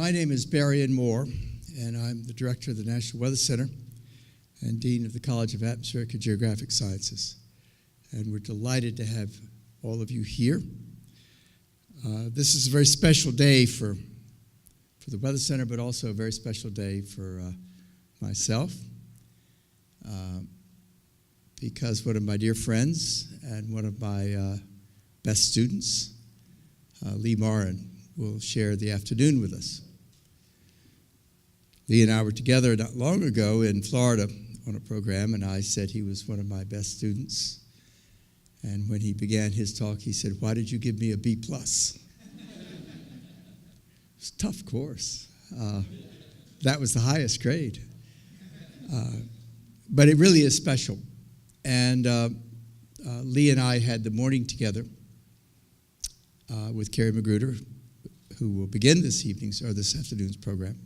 My name is Barry Moore, and I'm the director of the National Weather Center and dean of the College of Atmospheric and Geographic Sciences. And we're delighted to have all of you here. This is a very special day for the Weather Center, but also a very special day for myself, because one of my dear friends and one of my best students, Lee Morin, will share the afternoon with us. Lee and I were together not long ago in Florida on a program, and I said he was one of my best students. And when he began his talk, he said, "Why did you give me a B+?" It's a tough course. That was the highest grade. But it really is special. And Lee and I had the morning together with Kerry Magruder, who will begin this afternoon's program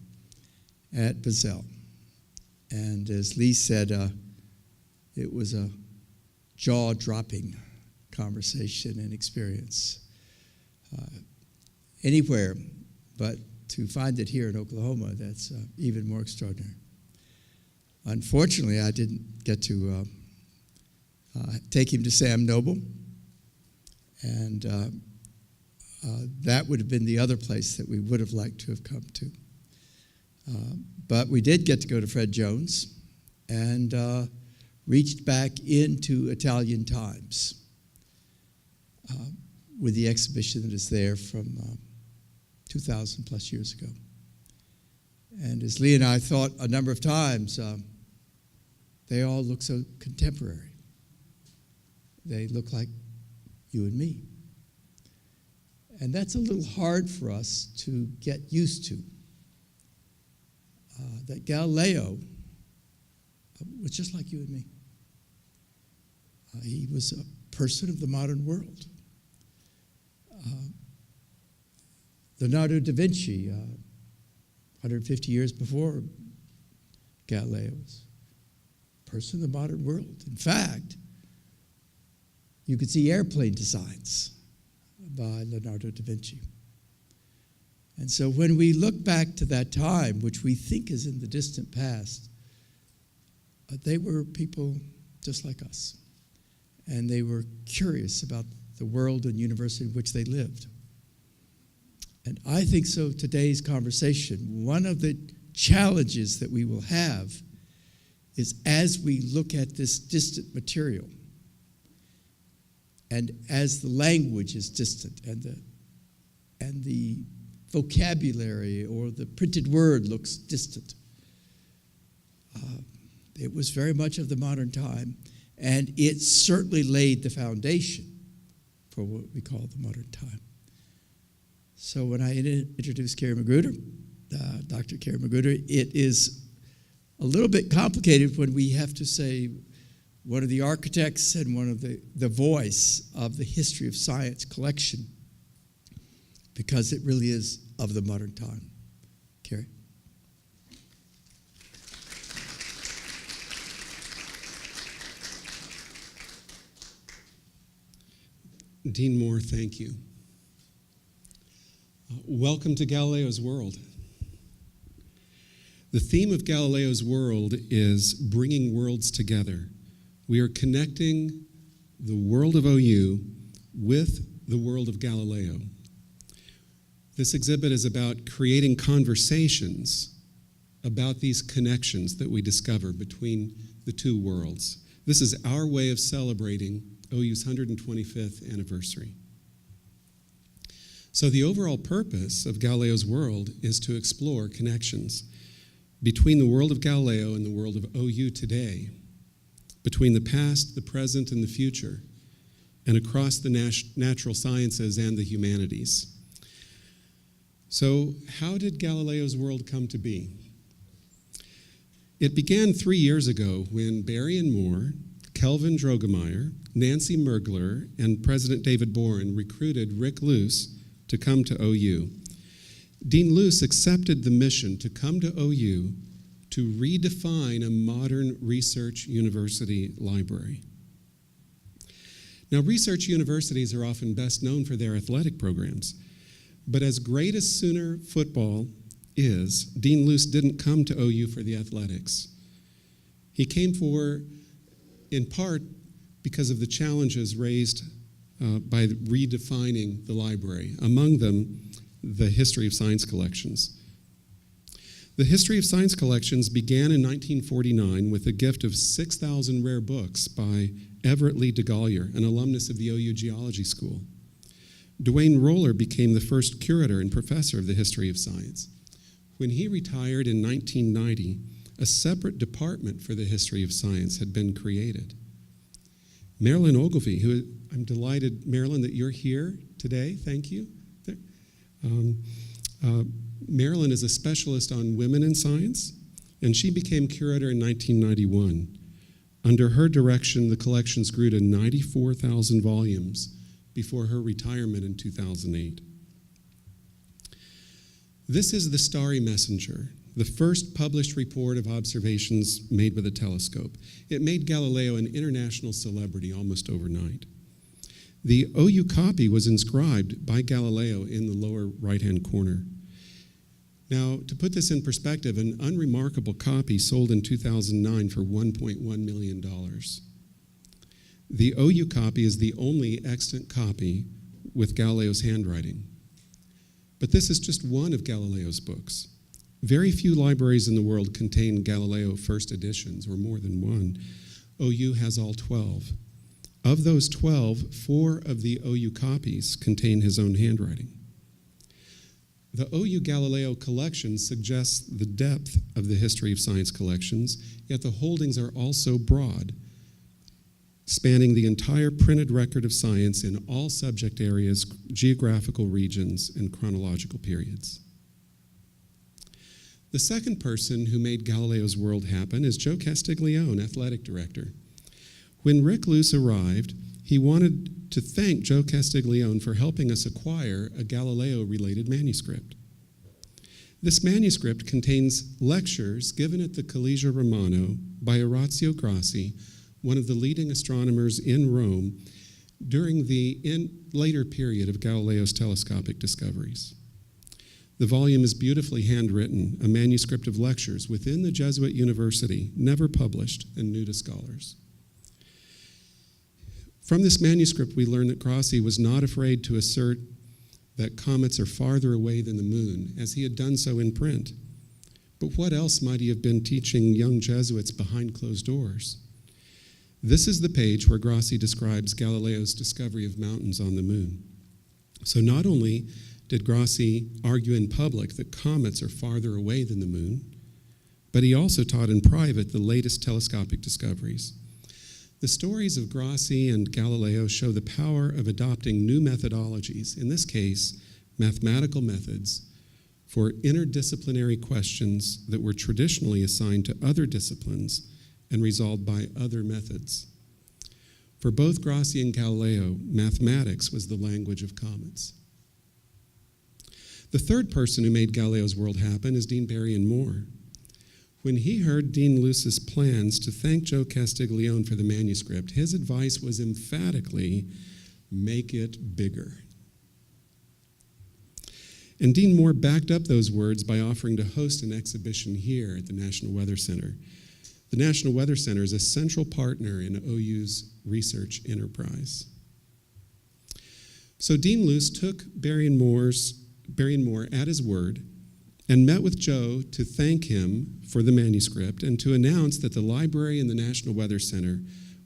at Bazell. And as Lee said, it was a jaw-dropping conversation and experience anywhere, but to find it here in Oklahoma, that's even more extraordinary. Unfortunately, I didn't get to take him to Sam Noble, and that would have been the other place that we would have liked to have come to. But we did get to go to Fred Jones and reached back into Italian times with the exhibition that is there from 2,000 plus years ago. And as Lee and I thought a number of times, they all look so contemporary. They look like you and me. And that's a little hard for us to get used to. That Galileo was just like you and me. He was a person of the modern world. Leonardo da Vinci, 150 years before Galileo, was a person of the modern world. In fact, you could see airplane designs by Leonardo da Vinci. And so when we look back to that time, which we think is in the distant past, they were people just like us. And they were curious about the world and universe in which they lived. And I think so today's conversation, one of the challenges that we will have is as we look at this distant material, and as the language is distant, and the vocabulary or the printed word looks distant. It was very much of the modern time, and it certainly laid the foundation for what we call the modern time. So when I introduced Kerry Magruder, Dr. Kerry Magruder, it is a little bit complicated when we have to say one of the architects and one of the voice of the history of science collection, because it really is of the modern time. Kerry? Dean Moore, thank you. Welcome to Galileo's World. The theme of Galileo's World is bringing worlds together. We are connecting the world of OU with the world of Galileo. This exhibit is about creating conversations about these connections that we discover between the two worlds. This is our way of celebrating OU's 125th anniversary. So the overall purpose of Galileo's World is to explore connections between the world of Galileo and the world of OU today, between the past, the present, and the future, and across the natural sciences and the humanities. So how did Galileo's World come to be? It began 3 years ago when Barry Moore, Kelvin Drogemeyer, Nancy Mergler, and President David Boren recruited Rick Luce to come to OU. Dean Luce accepted the mission to come to OU to redefine a modern research university library. Now, research universities are often best known for their athletic programs, but as great as Sooner football is, Dean Luce didn't come to OU for the athletics. He came in part, because of the challenges raised by redefining the library, among them the history of science collections. The history of science collections began in 1949 with a gift of 6,000 rare books by Everett Lee DeGolyer, an alumnus of the OU Geology School. Dwayne Roller became the first curator and professor of the history of science. When he retired in 1990, a separate department for the history of science had been created. Marilyn Ogilvie, who I'm delighted, Marilyn, that you're here today. Thank you. Marilyn is a specialist on women in science, and she became curator in 1991. Under her direction, the collections grew to 94,000 volumes before her retirement in 2008. This is the Starry Messenger, the first published report of observations made with a telescope. It made Galileo an international celebrity almost overnight. The OU copy was inscribed by Galileo in the lower right-hand corner. Now, to put this in perspective, an unremarkable copy sold in 2009 for $1.1 million. The OU copy is the only extant copy with Galileo's handwriting. But this is just one of Galileo's books. Very few libraries in the world contain Galileo first editions, or more than one. OU has all 12. Of those 12, 4 of the OU copies contain his own handwriting. The OU Galileo collection suggests the depth of the history of science collections, yet the holdings are also broad, spanning the entire printed record of science in all subject areas, geographical regions, and chronological periods. The second person who made Galileo's world happen is Joe Castiglione, athletic director. When Rick Luce arrived, he wanted to thank Joe Castiglione for helping us acquire a Galileo-related manuscript. This manuscript contains lectures given at the Collegio Romano by Orazio Grassi, one of the leading astronomers in Rome, during the later period of Galileo's telescopic discoveries. The volume is beautifully handwritten, a manuscript of lectures within the Jesuit university, never published and new to scholars. From this manuscript, we learn that Grassi was not afraid to assert that comets are farther away than the moon, as he had done so in print. But what else might he have been teaching young Jesuits behind closed doors? This is the page where Grassi describes Galileo's discovery of mountains on the moon. So not only did Grassi argue in public that comets are farther away than the moon, but he also taught in private the latest telescopic discoveries. The stories of Grassi and Galileo show the power of adopting new methodologies, in this case, mathematical methods, for interdisciplinary questions that were traditionally assigned to other disciplines and resolved by other methods. For both Grassi and Galileo, mathematics was the language of comets. The third person who made Galileo's world happen is Dean Berrien Moore. When he heard Dean Luce's plans to thank Joe Castiglione for the manuscript, his advice was emphatically, make it bigger. And Dean Moore backed up those words by offering to host an exhibition here at the National Weather Center. The National Weather Center is a central partner in OU's research enterprise. So Dean Luce took Berrien Moore at his word and met with Joe to thank him for the manuscript and to announce that the library and the National Weather Center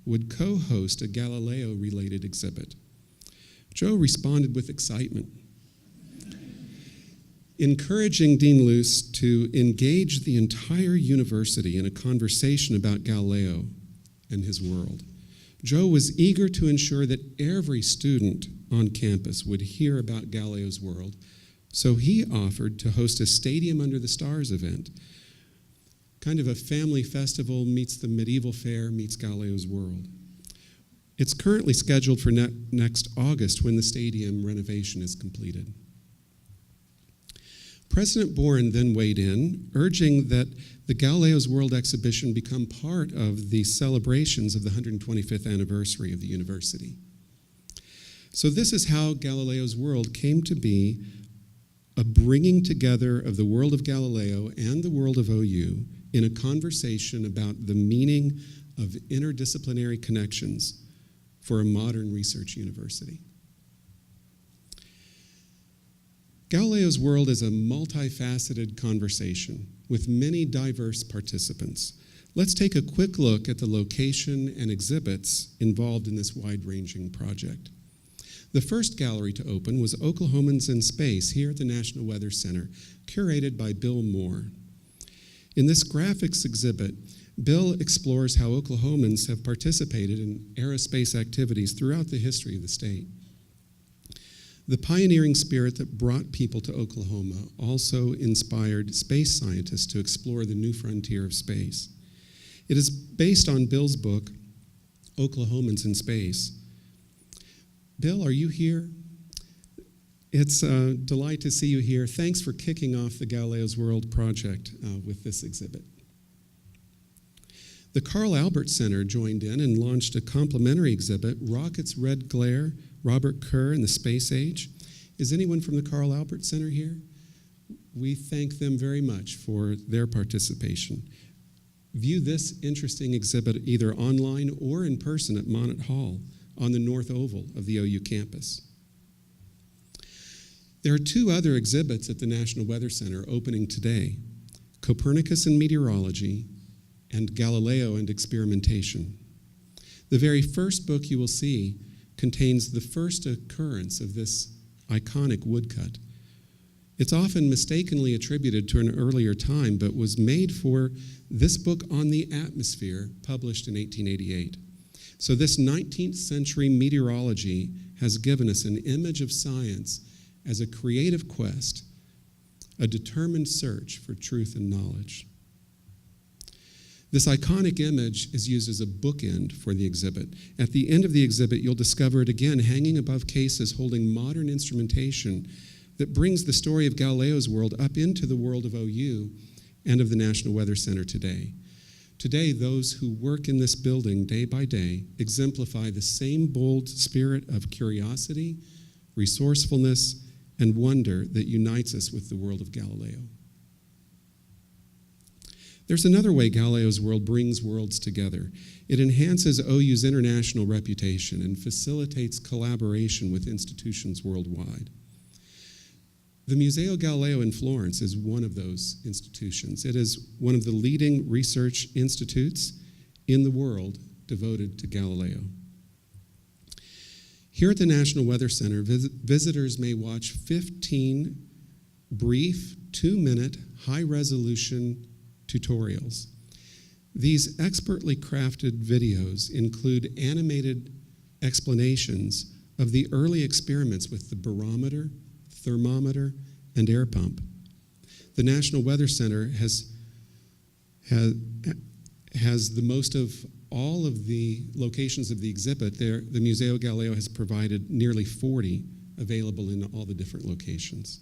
would co-host a Galileo-related exhibit. Joe responded with excitement, encouraging Dean Luce to engage the entire university in a conversation about Galileo and his world. Joe was eager to ensure that every student on campus would hear about Galileo's world, so he offered to host a Stadium Under the Stars event, kind of a family festival meets the medieval fair meets Galileo's world. It's currently scheduled for next August when the stadium renovation is completed. President Boren then weighed in, urging that the Galileo's World exhibition become part of the celebrations of the 125th anniversary of the university. So this is how Galileo's World came to be a bringing together of the world of Galileo and the world of OU in a conversation about the meaning of interdisciplinary connections for a modern research university. Galileo's world is a multifaceted conversation with many diverse participants. Let's take a quick look at the location and exhibits involved in this wide-ranging project. The first gallery to open was Oklahomans in Space here at the National Weather Center, curated by Bill Moore. In this graphics exhibit, Bill explores how Oklahomans have participated in aerospace activities throughout the history of the state. The pioneering spirit that brought people to Oklahoma also inspired space scientists to explore the new frontier of space. It is based on Bill's book, Oklahomans in Space. Bill, are you here? It's a delight to see you here. Thanks for kicking off the Galileo's World project with this exhibit. The Carl Albert Center joined in and launched a complimentary exhibit, Rockets' Red Glare, Robert Kerr and the Space Age. Is anyone from the Carl Albert Center here? We thank them very much for their participation. View this interesting exhibit either online or in person at Monett Hall on the North Oval of the OU campus. There are two other exhibits at the National Weather Center opening today, Copernicus and Meteorology and Galileo and Experimentation. The very first book you will see contains the first occurrence of this iconic woodcut. It's often mistakenly attributed to an earlier time, but was made for this book on the atmosphere, published in 1888. So this 19th century meteorology has given us an image of science as a creative quest, a determined search for truth and knowledge. This iconic image is used as a bookend for the exhibit. At the end of the exhibit, you'll discover it again hanging above cases holding modern instrumentation that brings the story of Galileo's world up into the world of OU and of the National Weather Center today. Today, those who work in this building day by day exemplify the same bold spirit of curiosity, resourcefulness, and wonder that unites us with the world of Galileo. There's another way Galileo's world brings worlds together. It enhances OU's international reputation and facilitates collaboration with institutions worldwide. The Museo Galileo in Florence is one of those institutions. It is one of the leading research institutes in the world devoted to Galileo. Here at the National Weather Center, visitors may watch 15 brief, 2-minute, high-resolution tutorials. These expertly crafted videos include animated explanations of the early experiments with the barometer, thermometer, and air pump. The National Weather Center has the most of all of the locations of the exhibit. The Museo Galileo has provided nearly 40 available in all the different locations.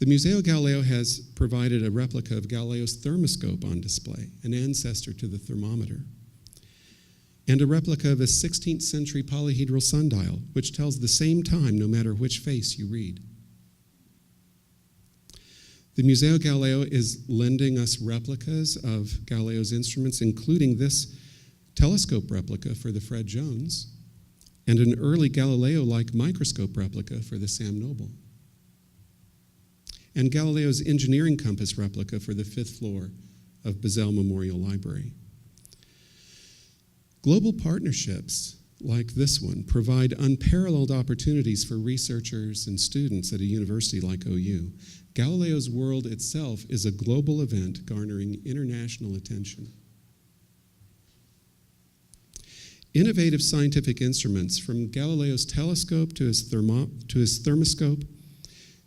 The Museo Galileo has provided a replica of Galileo's thermoscope on display, an ancestor to the thermometer, and a replica of a 16th century polyhedral sundial, which tells the same time no matter which face you read. The Museo Galileo is lending us replicas of Galileo's instruments, including this telescope replica for the Fred Jones and an early Galileo-like microscope replica for the Sam Noble, and Galileo's engineering compass replica for the 5th floor of Bazell Memorial Library. Global partnerships like this one provide unparalleled opportunities for researchers and students at a university like OU. Galileo's world itself is a global event garnering international attention. Innovative scientific instruments, from Galileo's telescope to his thermoscope,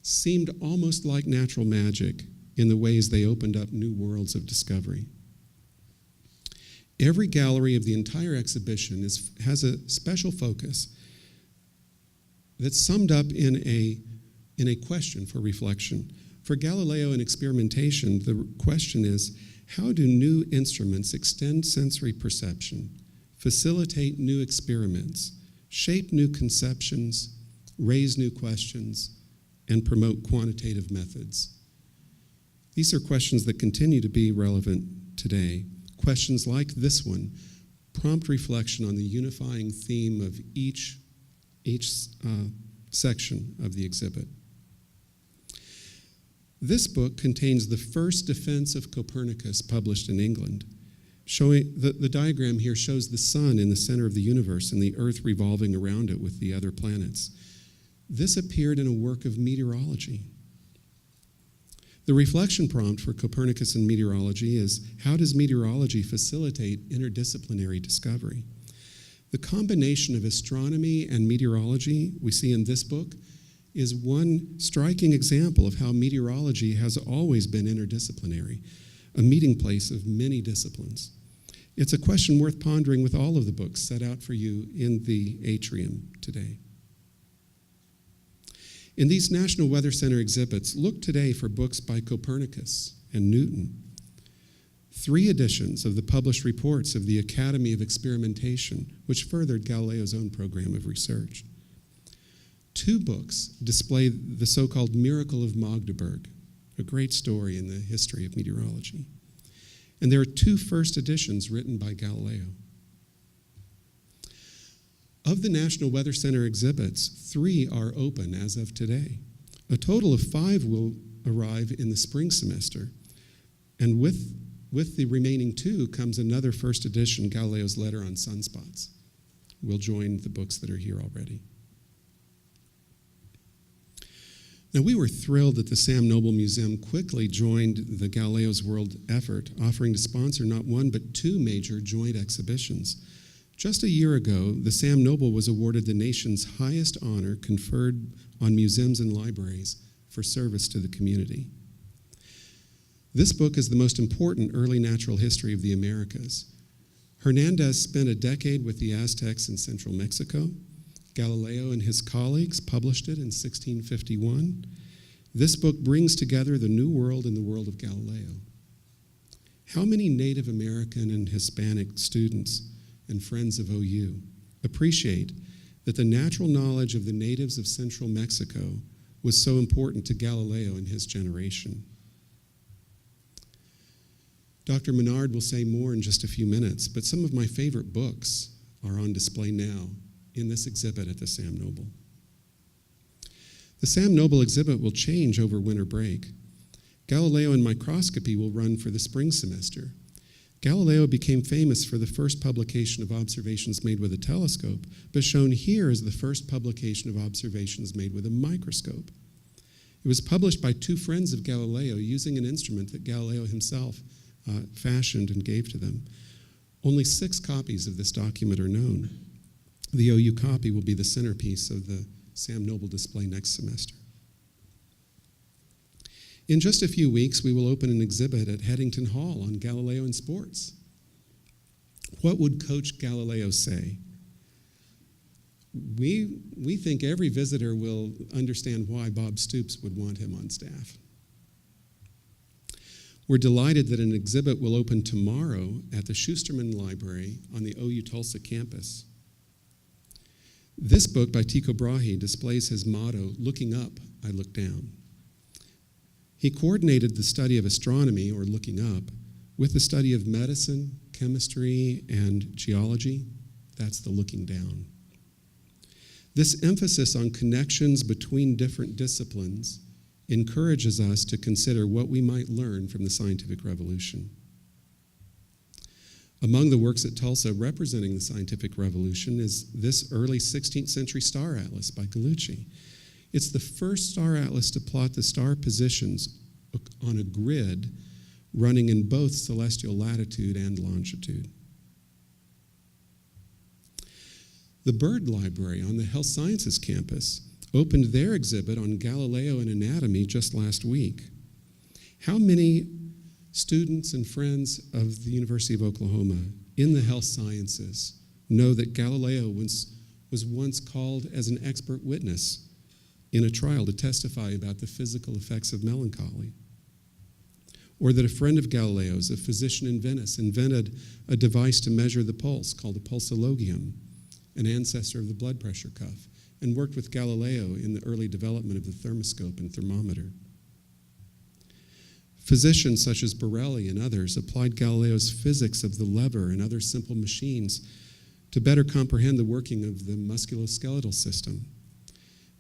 seemed almost like natural magic in the ways they opened up new worlds of discovery. Every gallery of the entire exhibition has a special focus that's summed up in a question for reflection. For Galileo and experimentation, the question is, how do new instruments extend sensory perception, facilitate new experiments, shape new conceptions, raise new questions, and promote quantitative methods. These are questions that continue to be relevant today. Questions like this one prompt reflection on the unifying theme of each section of the exhibit. This book contains the first defense of Copernicus published in England. Showing the diagram here shows the sun in the center of the universe and the earth revolving around it with the other planets. This appeared in a work of meteorology. The reflection prompt for Copernicus and meteorology is, how does meteorology facilitate interdisciplinary discovery? The combination of astronomy and meteorology we see in this book is one striking example of how meteorology has always been interdisciplinary, a meeting place of many disciplines. It's a question worth pondering with all of the books set out for you in the atrium today. In these National Weather Center exhibits, look today for books by Copernicus and Newton. 3 editions of the published reports of the Academy of Experimentation, which furthered Galileo's own program of research. 2 books display the so-called miracle of Magruder, a great story in the history of meteorology. And there are 2 first editions written by Galileo. Of the National Weather Center exhibits, 3 are open as of today. A total of 5 will arrive in the spring semester. And with the remaining 2 comes another first edition, Galileo's Letter on Sunspots. We'll join the books that are here already. Now, we were thrilled that the Sam Noble Museum quickly joined the Galileo's World effort, offering to sponsor not 1 but 2 major joint exhibitions. Just a year ago, the Sam Noble was awarded the nation's highest honor conferred on museums and libraries for service to the community. This book is the most important early natural history of the Americas. Hernandez spent a decade with the Aztecs in central Mexico. Galileo and his colleagues published it in 1651. This book brings together the New World and the world of Galileo. How many Native American and Hispanic students and friends of OU appreciate that the natural knowledge of the natives of central Mexico was so important to Galileo and his generation? Dr. Menard will say more in just a few minutes, but some of my favorite books are on display now in this exhibit at the Sam Noble. The Sam Noble exhibit will change over winter break. Galileo and microscopy will run for the spring semester. Galileo became famous for the first publication of observations made with a telescope, but shown here is the first publication of observations made with a microscope. It was published by 2 friends of Galileo using an instrument that Galileo himself fashioned and gave to them. Only 6 copies of this document are known. The OU copy will be the centerpiece of the Sam Noble display next semester. In just a few weeks, we will open an exhibit at Headington Hall on Galileo and sports. What would Coach Galileo say? We think every visitor will understand why Bob Stoops would want him on staff. We're delighted that an exhibit will open tomorrow at the Schusterman Library on the OU Tulsa campus. This book by Tycho Brahe displays his motto, "Looking up, I look down." He coordinated the study of astronomy, or looking up, with the study of medicine, chemistry, and geology. That's the looking down. This emphasis on connections between different disciplines encourages us to consider what we might learn from the scientific revolution. Among the works at Tulsa representing the scientific revolution is this early 16th century star atlas by Galileo. It's the first star atlas to plot the star positions on a grid running in both celestial latitude and longitude. The Byrd Library on the Health Sciences campus opened their exhibit on Galileo and anatomy just last week. How many students and friends of the University of Oklahoma in the health sciences know that Galileo was once called as an expert witness in a trial to testify about the physical effects of melancholy? Or that a friend of Galileo's, a physician in Venice, invented a device to measure the pulse called a pulsologium, an ancestor of the blood pressure cuff, and worked with Galileo in the early development of the thermoscope and thermometer. Physicians such as Borelli and others applied Galileo's physics of the lever and other simple machines to better comprehend the working of the musculoskeletal system.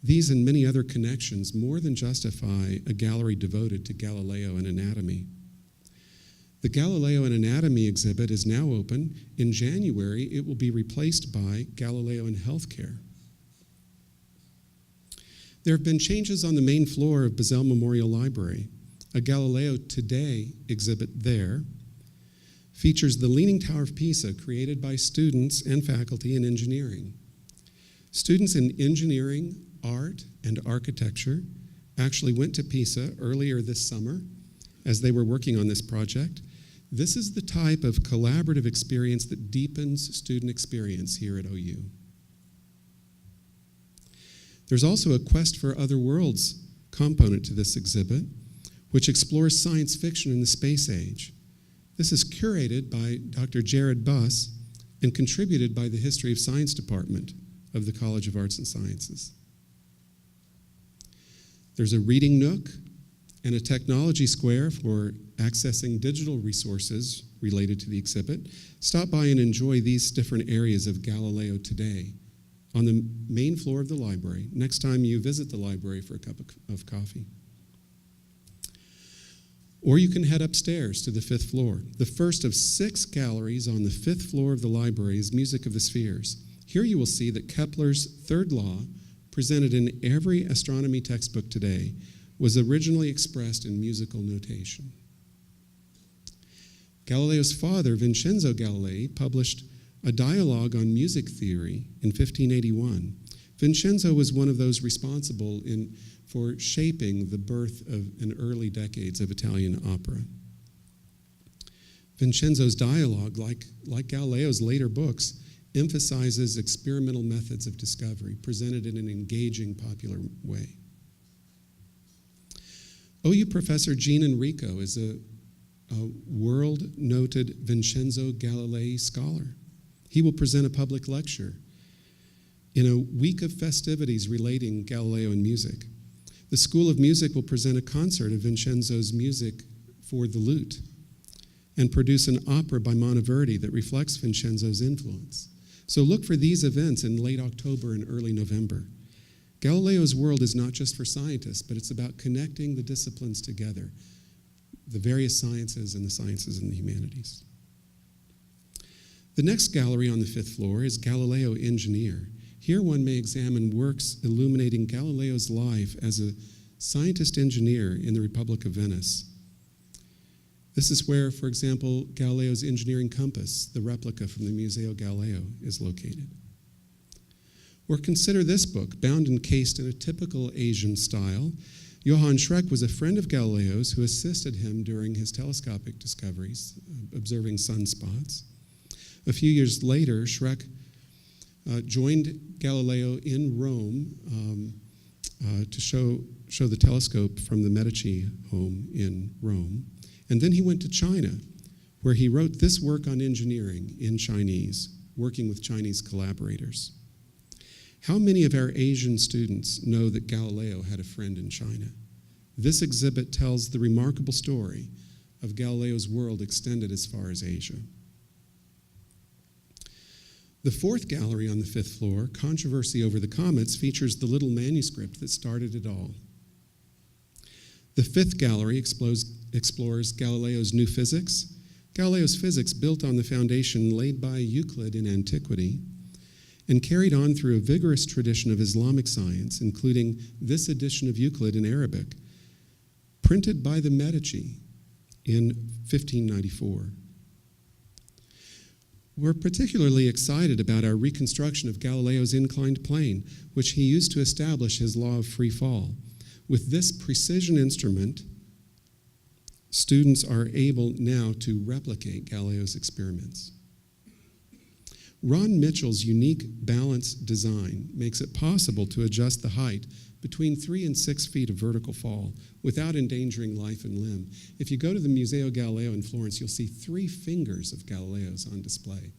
These and many other connections more than justify a gallery devoted to Galileo and anatomy. The Galileo and Anatomy exhibit is now open. In January, it will be replaced by Galileo and Healthcare. There have been changes on the main floor of Bazell Memorial Library. A Galileo Today exhibit there features the Leaning Tower of Pisa, created by students and faculty in engineering. Students in engineering, art, and architecture actually went to Pisa earlier this summer as they were working on this project. This is the type of collaborative experience that deepens student experience here at OU. There's also a Quest for Other Worlds component to this exhibit, which explores science fiction in the space age. This is curated by Dr. Jared Buss and contributed by the History of Science Department of the College of Arts and Sciences. There's a reading nook and a technology square for accessing digital resources related to the exhibit. Stop by and enjoy these different areas of Galileo Today on the main floor of the library next time you visit the library for a cup of coffee. Or you can head upstairs to the 5th floor. The first of 6 galleries on the 5th floor of the library is Music of the Spheres. Here you will see that Kepler's third law, presented in every astronomy textbook today, was originally expressed in musical notation. Galileo's father, Vincenzo Galilei, published a dialogue on music theory in 1581. Vincenzo was one of those responsible for shaping the birth of an early decades of Italian opera. Vincenzo's dialogue, like Galileo's later books, emphasizes experimental methods of discovery presented in an engaging, popular way. OU professor Jean Enrico is a world-noted Vincenzo Galilei scholar. He will present a public lecture in a week of festivities relating Galileo and music. The School of Music will present a concert of Vincenzo's music for the lute and produce an opera by Monteverdi that reflects Vincenzo's influence. So look for these events in late October and early November. Galileo's world is not just for scientists, but it's about connecting the disciplines together, the various sciences and the humanities. The next gallery on the 5th floor is Galileo Engineer. Here one may examine works illuminating Galileo's life as a scientist-engineer in the Republic of Venice. This is where, for example, Galileo's engineering compass, the replica from the Museo Galileo, is located. Or consider this book, bound and cased in a typical Asian style. Johann Schreck was a friend of Galileo's who assisted him during his telescopic discoveries, observing sunspots. A few years later, Schreck joined Galileo in Rome to show the telescope from the Medici home in Rome. And then he went to China, where he wrote this work on engineering in Chinese, working with Chinese collaborators. How many of our Asian students know that Galileo had a friend in China? This exhibit tells the remarkable story of Galileo's world extended as far as Asia. The 4th gallery on the 5th floor, Controversy Over the Comets, features the little manuscript that started it all. The 5th gallery explores Galileo's new physics. Galileo's physics built on the foundation laid by Euclid in antiquity and carried on through a vigorous tradition of Islamic science, including this edition of Euclid in Arabic, printed by the Medici in 1594. We're particularly excited about our reconstruction of Galileo's inclined plane, which he used to establish his law of free fall. With this precision instrument, students are able now to replicate Galileo's experiments. Ron Mitchell's unique balanced design makes it possible to adjust the height between 3 and 6 feet of vertical fall without endangering life and limb. If you go to the Museo Galileo in Florence, you'll see 3 fingers of Galileo's on display.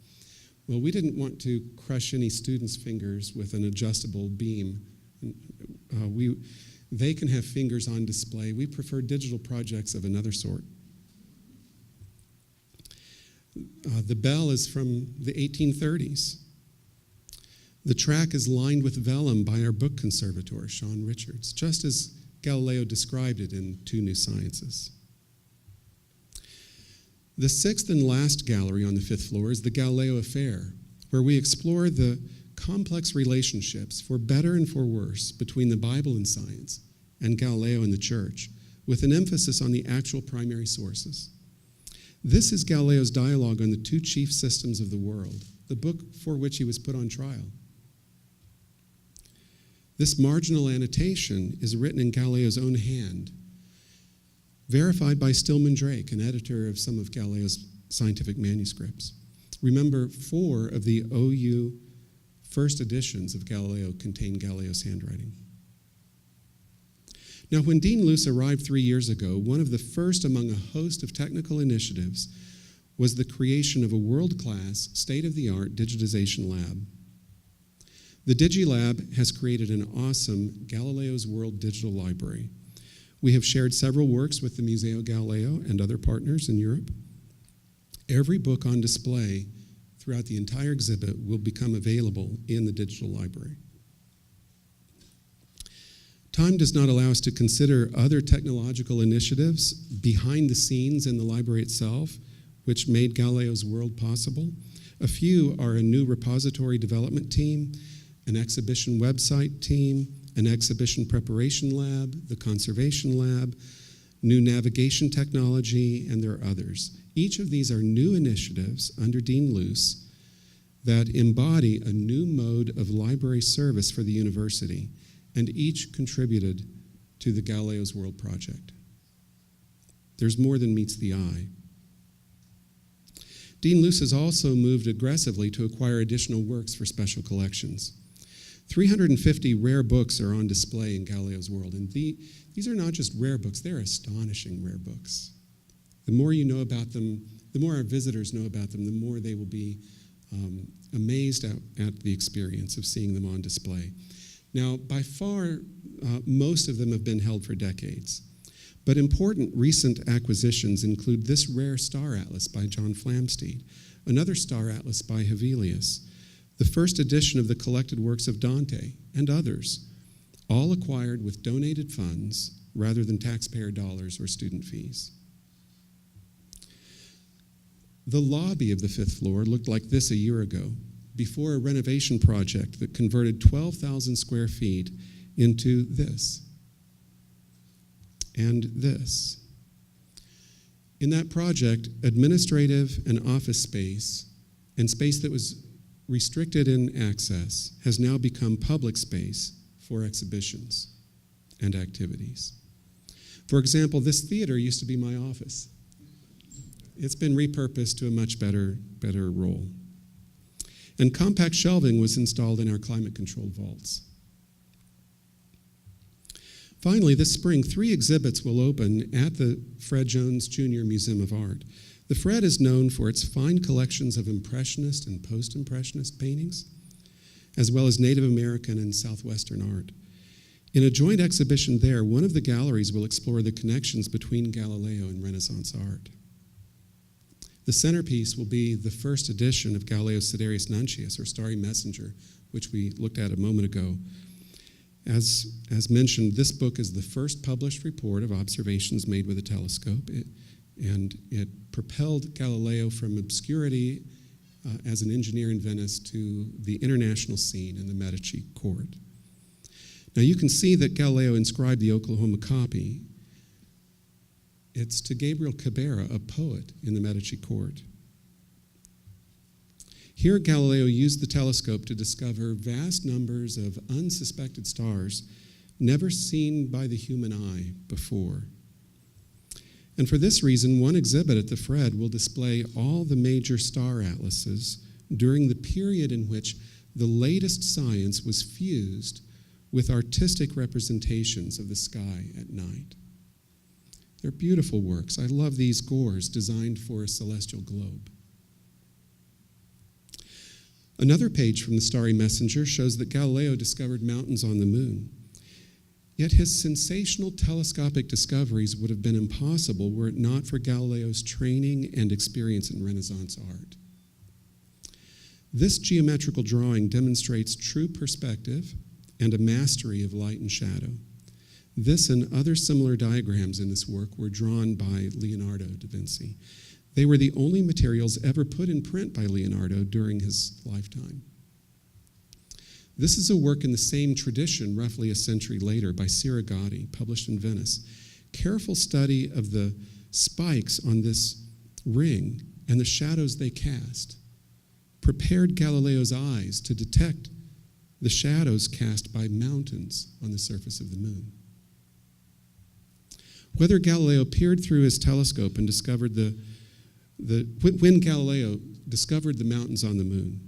Well, we didn't want to crush any students' fingers with an adjustable beam. They can have fingers on display. We prefer digital projects of another sort. The bell is from the 1830s. The track is lined with vellum by our book conservator, Sean Richards, just as Galileo described it in Two New Sciences. The sixth and last gallery on the fifth floor is the Galileo Affair, where we explore the complex relationships, for better and for worse, between the Bible and science and Galileo and the church, with an emphasis on the actual primary sources. This is Galileo's dialogue on the two chief systems of the world, the book for which he was put on trial. This marginal annotation is written in Galileo's own hand, verified by Stillman Drake, an editor of some of Galileo's scientific manuscripts. Remember, 4 of the OU first editions of Galileo contain Galileo's handwriting. Now, when Dean Luce arrived 3 years ago, one of the first among a host of technical initiatives was the creation of a world-class, state-of-the-art digitization lab. The DigiLab has created an awesome Galileo's World digital library. We have shared several works with the Museo Galileo and other partners in Europe. Every book on display throughout the entire exhibit will become available in the digital library. Time does not allow us to consider other technological initiatives behind the scenes in the library itself, which made Galileo's World possible. A few are a new repository development team, an exhibition website team, an exhibition preparation lab, the conservation lab, new navigation technology, and there are others. Each of these are new initiatives under Dean Luce that embody a new mode of library service for the university, and each contributed to the Galileo's World project. There's more than meets the eye. Dean Luce has also moved aggressively to acquire additional works for special collections. 350 rare books are on display in Galileo's World, and these are not just rare books, they're astonishing rare books. The more you know about them, the more our visitors know about them, the more they will be amazed at the experience of seeing them on display. Now, by far, most of them have been held for decades, but important recent acquisitions include this rare star atlas by John Flamsteed, another star atlas by Hevelius, the first edition of the collected works of Dante, and others, all acquired with donated funds rather than taxpayer dollars or student fees. The lobby of the fifth floor looked like this a year ago, before a renovation project that converted 12,000 square feet into this and this. In that project, administrative and office space, and space that was restricted in access, has now become public space for exhibitions and activities. For example, this theater used to be my office. It's been repurposed to a much better role. And compact shelving was installed in our climate-controlled vaults. Finally, this spring, 3 exhibits will open at the Fred Jones Jr. Museum of Art. The Fred is known for its fine collections of Impressionist and Post-Impressionist paintings, as well as Native American and Southwestern art. In a joint exhibition there, one of the galleries will explore the connections between Galileo and Renaissance art. The centerpiece will be the first edition of Galileo's Sidereus Nuncius, or Starry Messenger, which we looked at a moment ago. As mentioned, this book is the first published report of observations made with a telescope, and it propelled Galileo from obscurity as an engineer in Venice to the international scene in the Medici court. Now you can see that Galileo inscribed the Oklahoma copy. It's to Gabriel Cabrera, a poet in the Medici court. Here, Galileo used the telescope to discover vast numbers of unsuspected stars never seen by the human eye before. And for this reason, one exhibit at the Fred will display all the major star atlases during the period in which the latest science was fused with artistic representations of the sky at night. They're beautiful works. I love these gores designed for a celestial globe. Another page from the Starry Messenger shows that Galileo discovered mountains on the moon. Yet his sensational telescopic discoveries would have been impossible were it not for Galileo's training and experience in Renaissance art. This geometrical drawing demonstrates true perspective and a mastery of light and shadow. This and other similar diagrams in this work were drawn by Leonardo da Vinci. They were the only materials ever put in print by Leonardo during his lifetime. This is a work in the same tradition, roughly a century later, by Sirigati, published in Venice. Careful study of the spikes on this ring and the shadows they cast prepared Galileo's eyes to detect the shadows cast by mountains on the surface of the moon. Whether Galileo peered through his telescope and discovered when Galileo discovered the mountains on the moon,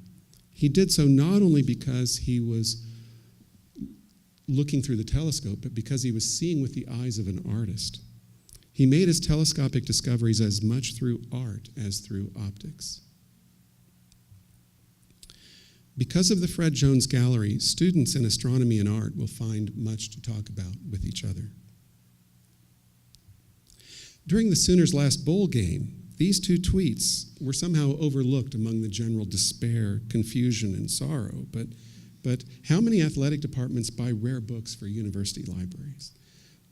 he did so not only because he was looking through the telescope, but because he was seeing with the eyes of an artist. He made his telescopic discoveries as much through art as through optics. Because of the Fred Jones Gallery, students in astronomy and art will find much to talk about with each other. During the Sooners' last bowl game, these two tweets were somehow overlooked among the general despair, confusion, and sorrow. But how many athletic departments buy rare books for university libraries?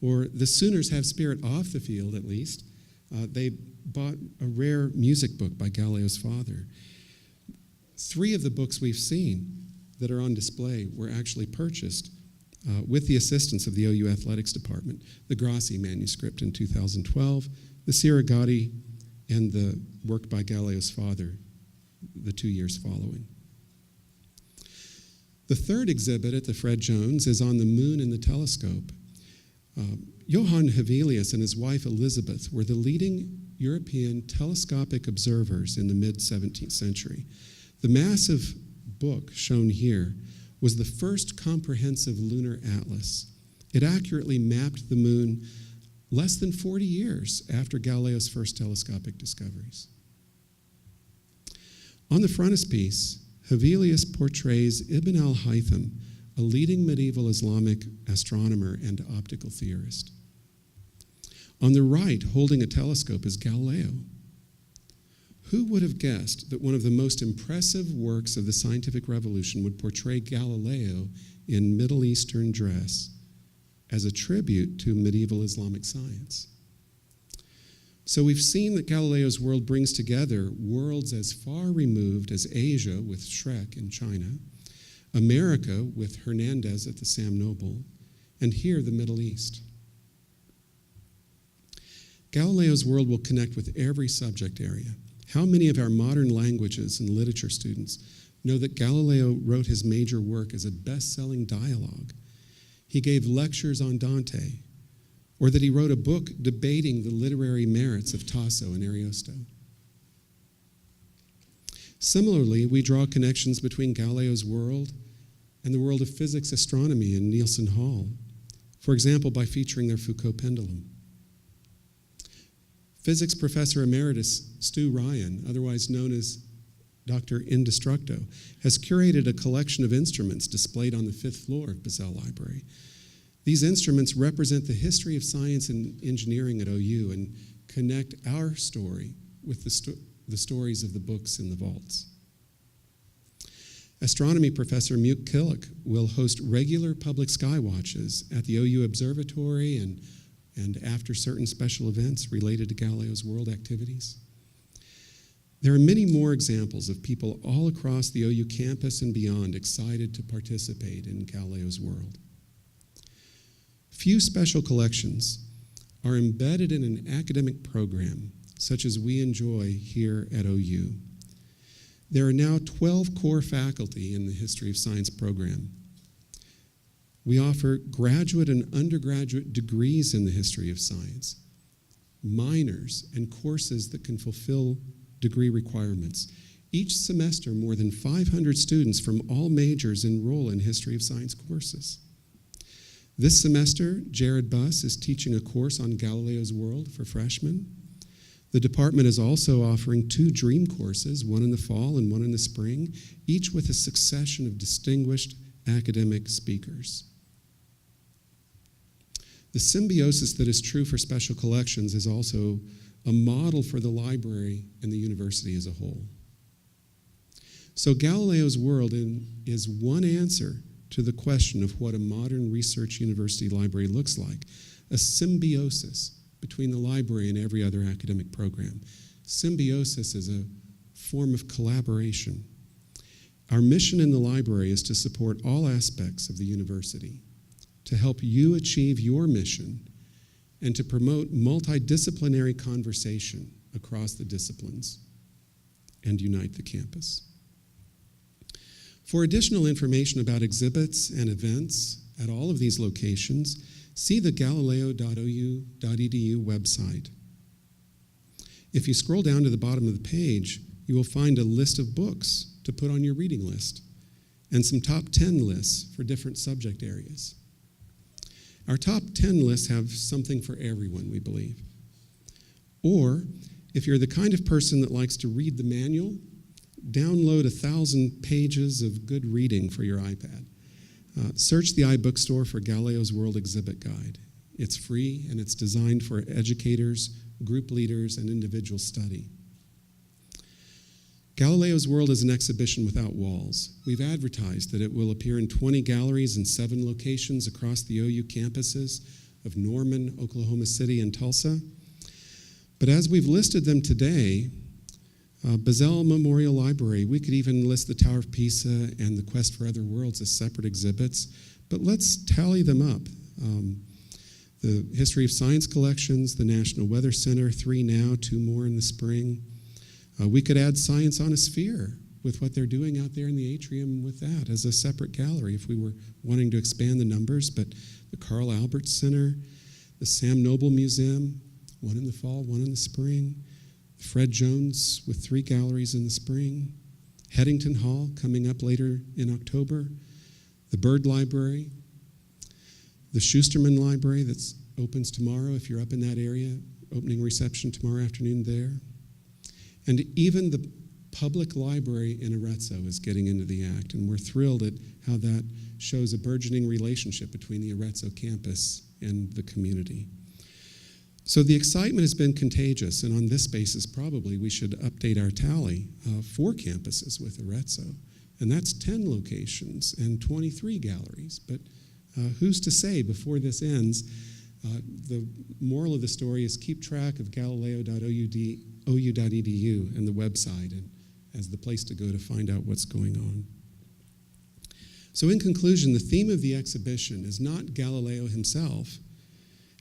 Or the Sooners have spirit off the field, at least. They bought a rare music book by Galileo's father. 3 of the books we've seen that are on display were actually purchased with the assistance of the OU Athletics Department. The Grassi manuscript in 2012, the Sirigati, and the work by Galileo's father the 2 years following. The third exhibit at the Fred Jones is on the moon and the telescope. Johann Hevelius and his wife Elizabeth were the leading European telescopic observers in the mid-17th century. The massive book shown here was the first comprehensive lunar atlas. It accurately mapped the moon less than 40 years after Galileo's first telescopic discoveries. On the frontispiece, Hevelius portrays Ibn al-Haytham, a leading medieval Islamic astronomer and optical theorist. On the right, holding a telescope, is Galileo. Who would have guessed that one of the most impressive works of the scientific revolution would portray Galileo in Middle Eastern dress as a tribute to medieval Islamic science? So we've seen that Galileo's world brings together worlds as far removed as Asia with Shrek in China, America with Hernandez at the Sam Noble, and here the Middle East. Galileo's world will connect with every subject area. How many of our modern languages and literature students know that Galileo wrote his major work as a best-selling dialogue? He gave lectures on Dante, or that he wrote a book debating the literary merits of Tasso and Ariosto. Similarly, we draw connections between Galileo's world and the world of physics astronomy in Nielsen Hall, for example, by featuring their Foucault pendulum. Physics professor emeritus Stu Ryan, otherwise known as Dr. Indestructo, has curated a collection of instruments displayed on the 5th floor of Bazell Library. These instruments represent the history of science and engineering at OU and connect our story with the stories of the books in the vaults. Astronomy professor Mute Killick will host regular public sky watches at the OU Observatory and after certain special events related to Galileo's world activities. There are many more examples of people all across the OU campus and beyond excited to participate in Galileo's world. Few special collections are embedded in an academic program such as we enjoy here at OU. There are now 12 core faculty in the History of Science program. We offer graduate and undergraduate degrees in the history of science, minors, and courses that can fulfill degree requirements. Each semester, more than 500 students from all majors enroll in history of science courses. This semester, Jared Buss is teaching a course on Galileo's world for freshmen. The department is also offering 2 dream courses, one in the fall and one in the spring, each with a succession of distinguished academic speakers. The symbiosis that is true for special collections is also a model for the library and the university as a whole. So Galileo's World is one answer to the question of what a modern research university library looks like, a symbiosis between the library and every other academic program. Symbiosis is a form of collaboration. Our mission in the library is to support all aspects of the university, to help you achieve your mission, and to promote multidisciplinary conversation across the disciplines and unite the campus. For additional information about exhibits and events at all of these locations, see the galileo.ou.edu website. If you scroll down to the bottom of the page, you will find a list of books to put on your reading list and some top 10 lists for different subject areas. Our top 10 lists have something for everyone, we believe. Or, if you're the kind of person that likes to read the manual, download 1,000 pages of good reading for your iPad. Search the iBookstore for Galileo's World Exhibit Guide. It's free and it's designed for educators, group leaders, and individual study. Galileo's World is an exhibition without walls. We've advertised that it will appear in 20 galleries in 7 locations across the OU campuses of Norman, Oklahoma City, and Tulsa. But as we've listed them today, Bazell Memorial Library, we could even list the Tower of Pisa and the Quest for Other Worlds as separate exhibits, but let's tally them up. The History of Science collections, the National Weather Center, 3 now, 2 more in the spring. We could add Science on a Sphere with what they're doing out there in the atrium with that as a separate gallery if we were wanting to expand the numbers, but the Carl Albert Center, the Sam Noble Museum, 1 in the fall, 1 in the spring. Fred Jones with 3 galleries in the spring. Headington Hall coming up later in October. The Byrd Library. The Schusterman Library that opens tomorrow if you're up in that area. Opening reception tomorrow afternoon there. And even the public library in Arezzo is getting into the act, and we're thrilled at how that shows a burgeoning relationship between the Arezzo campus and the community. So the excitement has been contagious, and on this basis, probably we should update our tally. 4 campuses with Arezzo, and that's 10 locations and 23 galleries. But who's to say before this ends? The moral of the story is keep track of galileo.ou.edu and the website and as the place to go to find out what's going on. So in conclusion, the theme of the exhibition is not Galileo himself,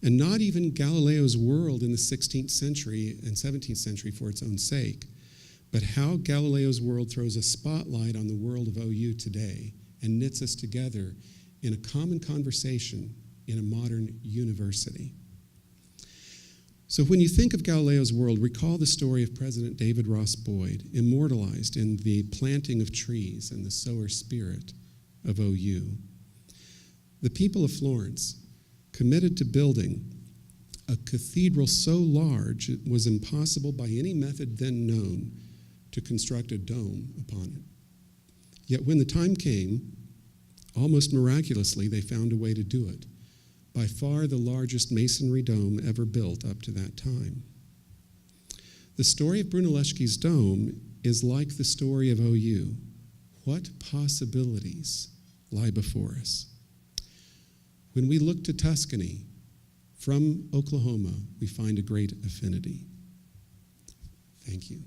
and not even Galileo's world in the 16th century and 17th century for its own sake, but how Galileo's world throws a spotlight on the world of OU today and knits us together in a common conversation in a modern university. So when you think of Galileo's world, recall the story of President David Ross Boyd, immortalized in The Planting of Trees and the Sower Spirit of OU. The people of Florence committed to building a cathedral so large it was impossible by any method then known to construct a dome upon it. Yet when the time came, almost miraculously, they found a way to do it. By far the largest masonry dome ever built up to that time. The story of Brunelleschi's dome is like the story of OU. What possibilities lie before us? When we look to Tuscany from Oklahoma, we find a great affinity. Thank you.